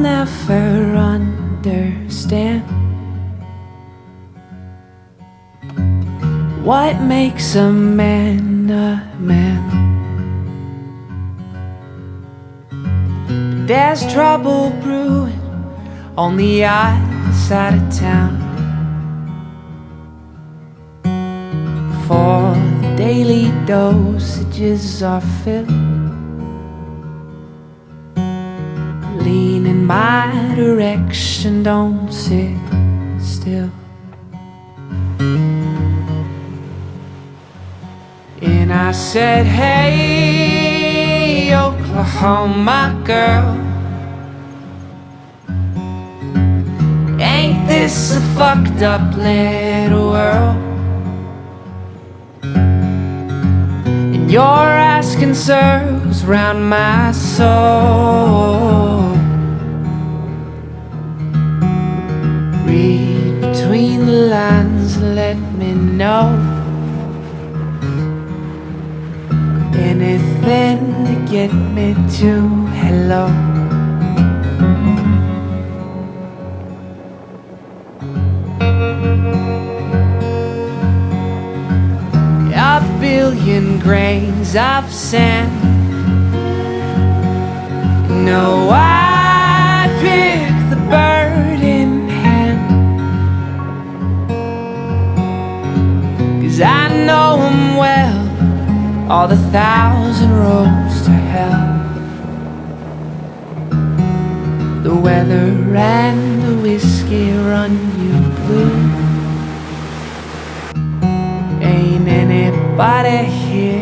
never understand what makes a man a man. But there's trouble brewing on the other side of town, for the daily dosages are filled. Lean in my direction, don't sit still. And I said, hey, Oklahoma girl, ain't this a fucked up little world? And you're asking circles round my soul. Read between the lines and let me know anything to get me to hello. A billion grains of sand. No, I pick the bird in hand, 'cause I know him well, all the 1,000 roads to hell. The weather and the whiskey run you blue. Ain't anybody here